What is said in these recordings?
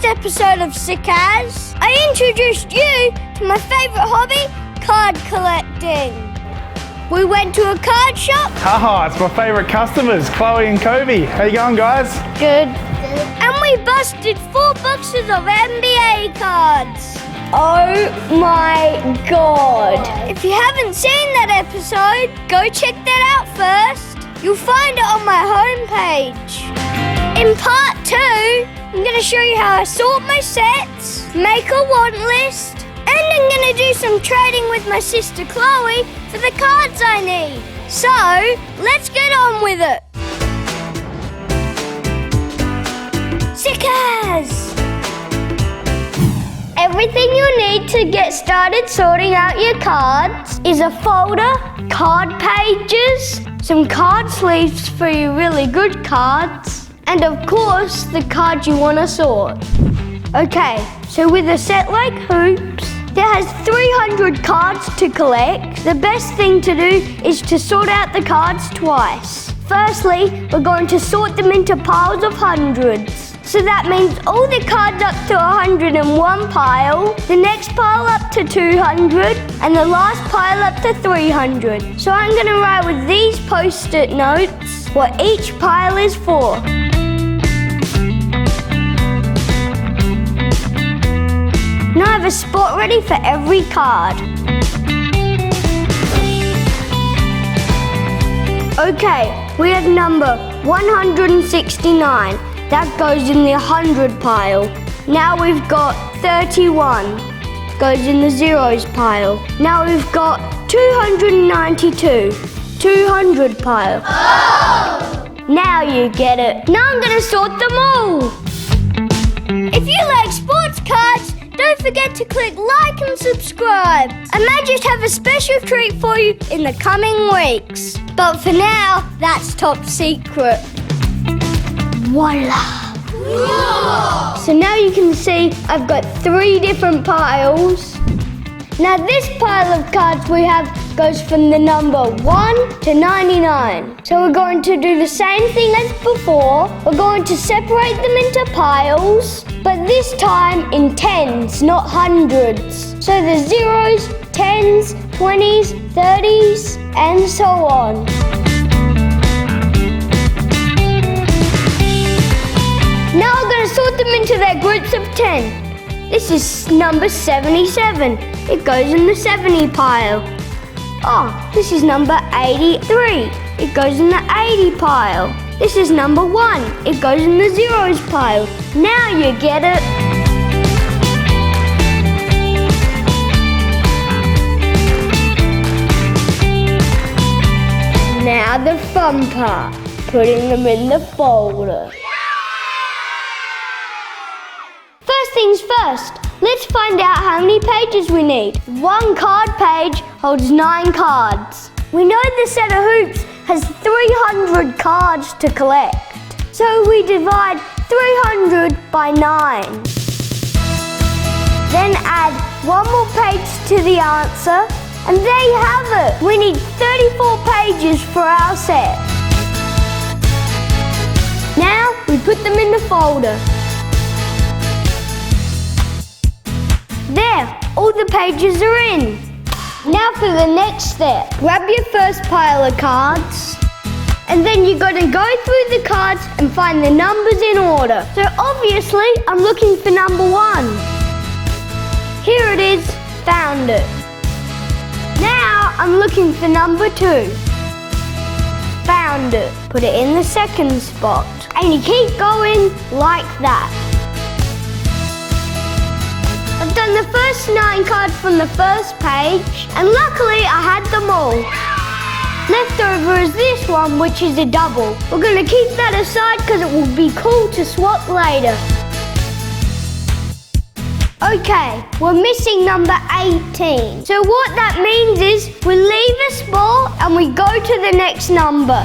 last episode of Sick As, I introduced you to my favourite hobby, card collecting. We went to a card shop. Haha, it's my favourite customers, Chloe and Kobe. How you going, guys? Good. And we busted 4 boxes of NBA cards. Oh my God. If you haven't seen that episode, go check that out first. You'll find it on my homepage. In part 2, I'm going to show you how I sort my sets, make a want list, and I'm going to do some trading with my sister Chloe for the cards I need. So, let's get on with it. Sick As! Everything you need to get started sorting out your cards is a folder, card pages, some card sleeves for your really good cards, and of course, the cards you want to sort. Okay, so with a set like Hoops, that has 300 cards to collect, the best thing to do is to sort out the cards twice. Firstly, we're going to sort them into piles of hundreds. So that means all the cards up to 101 pile, the next pile up to 200, and the last pile up to 300. So I'm going to write with these post-it notes what each pile is for. Now I have a spot ready for every card. Okay, we have number 169. That goes in the 100 pile. Now we've got 31. Goes in the zeros pile. Now we've got 292. 200 pile. Oh! Now you get it. Now I'm going to sort them all. If you like sports cards, don't forget to click like and subscribe. I may just have a special treat for you in the coming weeks. But for now, that's top secret. Voila! Whoa. So now you can see I've got 3 different piles. Now this pile of cards we have goes from the number 1 to 99. So we're going to do the same thing as before. We're going to separate them into piles, but this time in tens, not hundreds. So the zeros, 10s, 20s, 30s, and so on. Now I'm going to sort them into their groups of 10. This is number 77. It goes in the 70 pile. Oh, this is number 83. It goes in the 80 pile. This is number 1. It goes in the zeros pile. Now you get it. Now the fun part, putting them in the folder. First things first, let's find out how many pages we need. 1 card page holds 9 cards. We know the set of Hoops has 300 cards to collect. So we divide 300 by 9. Then add 1 more page to the answer, and there you have it. We need 34 pages for our set. Now we put them in the folder. There, all the pages are in. Now for the next step. Grab your first pile of cards, and then you're going to go through the cards and find the numbers in order. So obviously, I'm looking for number 1. Here it is, found it. Now I'm looking for number 2. Found it. Put it in the second spot. And you keep going like that. I've done the first 9 cards from the first page, and luckily I had them all. Left over is this one, which is a double. We're going to keep that aside because it will be cool to swap later. Okay, we're missing number 18. So what that means is we leave a spot and we go to the next number.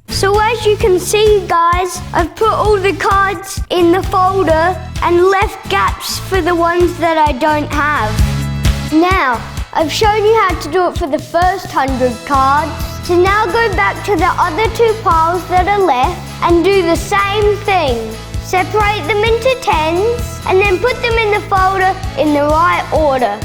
So as you can see, guys, I've put all the cards in the folder and left gaps for the ones that I don't have. Now, I've shown you how to do it for the first 100 cards. So now go back to the other 2 piles that are left and do the same thing. Separate them into 10s and then put them in the folder in the right order.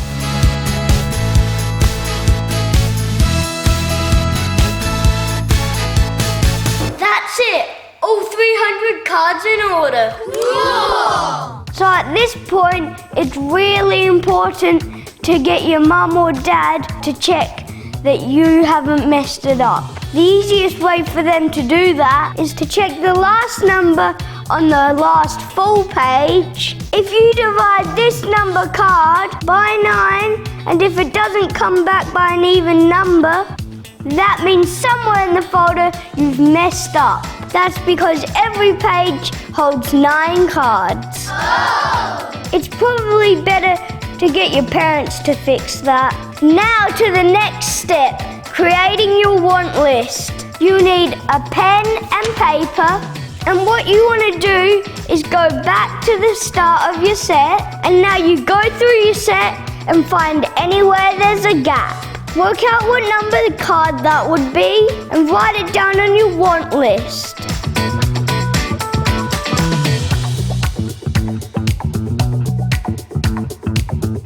That's it! All 300 cards in order. Whoa! So at this point, it's really important to get your mum or dad to check that you haven't messed it up. The easiest way for them to do that is to check the last number on the last full page. If you divide this number card by 9, and if it doesn't come back by an even number, that means somewhere in the folder you've messed up. That's because every page holds 9 cards. Oh! It's probably better to get your parents to fix that. Now to the next step, creating your want list. You need a pen and paper, and what you want to do is go back to the start of your set, and now you go through your set and find anywhere there's a gap. Work out what number the card that would be and write it down on your want list.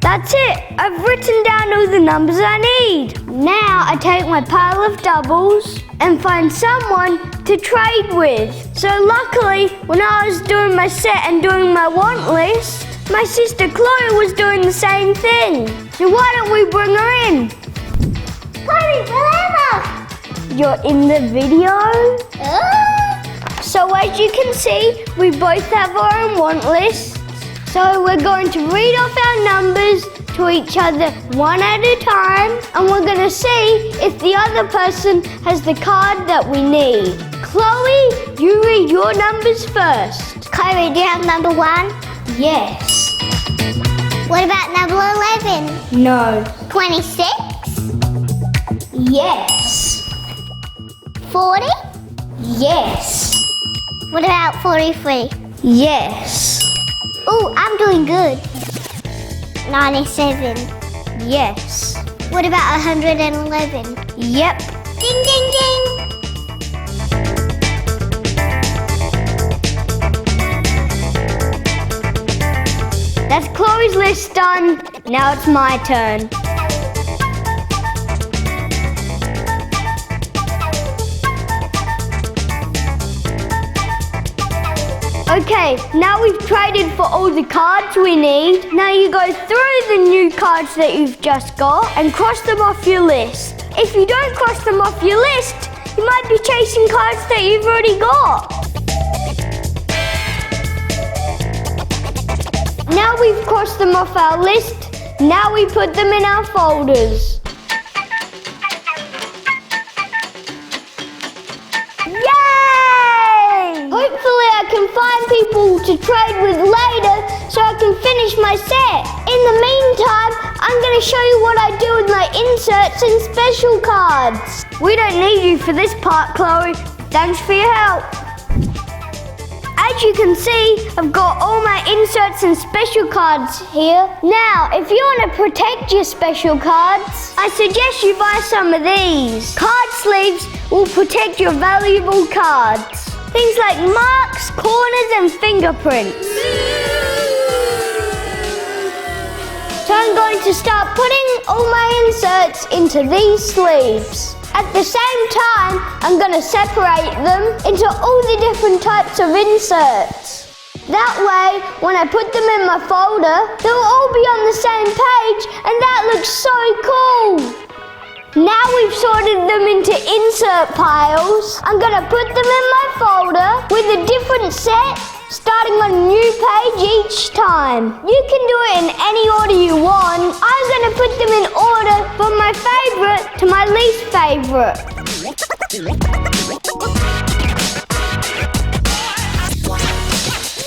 That's it! I've written down all the numbers I need. Now I take my pile of doubles and find someone to trade with. So luckily, when I was doing my set and doing my want list, my sister Chloe was doing the same thing. So why don't we bring her in? Chloe, forever! You're in the video? So as you can see, we both have our own want lists. So we're going to read off our numbers to each other one at a time, and we're going to see if the other person has the card that we need. Chloe, you read your numbers first. Chloe, do you have number 1? Yes. What about number 11? No. 26? Yes. 40? Yes. What about 43? Yes. Oh, I'm doing good. 97. Yes. What about 111? Yep. Ding, ding, ding. That's Chloe's list done. Now it's my turn. Okay, now we've traded for all the cards we need. Now you go through the new cards that you've just got and cross them off your list. If you don't cross them off your list, you might be chasing cards that you've already got. Now we've crossed them off our list. Now we put them in our folders. Hopefully I can find people to trade with later so I can finish my set. In the meantime, I'm going to show you what I do with my inserts and special cards. We don't need you for this part, Chloe. Thanks for your help. As you can see, I've got all my inserts and special cards here. Now, if you want to protect your special cards, I suggest you buy some of these. Card sleeves will protect your valuable cards. Things like marks, corners, and fingerprints. So I'm going to start putting all my inserts into these sleeves. At the same time, I'm going to separate them into all the different types of inserts. That way, when I put them in my folder, they'll all be on the same page, and that looks so cool. Now we've sorted them into insert piles, I'm going to put them in my folder with a different set, starting on a new page each time. You can do it in any order you want. I'm going to put them in order from my favorite to my least favorite.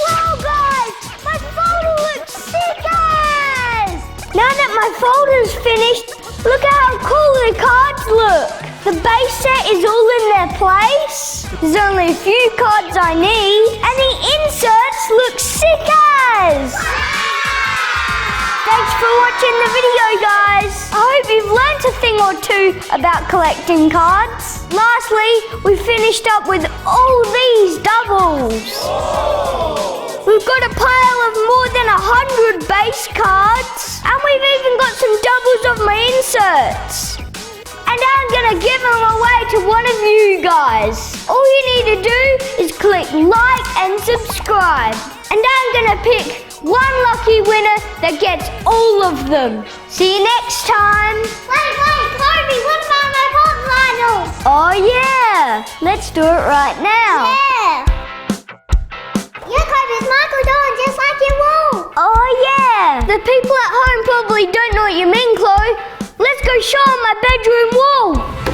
Wow, guys! My folder looks sick as! Now that my folder's finished, look at how cool the cards look. The base set is all in their place. There's only a few cards I need, and the inserts look sick as! Thanks for watching the video, guys. I hope or two about collecting cards. Lastly, we finished up with all these doubles. We've got a pile of more than 100 base cards, and we've even got some doubles of my inserts. And I'm gonna give them away to one of you guys. All you need to do is click like and subscribe. And I'm gonna pick one lucky winner that gets all of them. See you next time. Wait, Kobe, what about my pop vinyls? Oh yeah, let's do it right now. Yeah. Yeah, Kobe, it's Michael Dawn, just like your wall. Oh yeah, the people at home probably don't know what you mean, Chloe. Let's go show 'em my bedroom wall.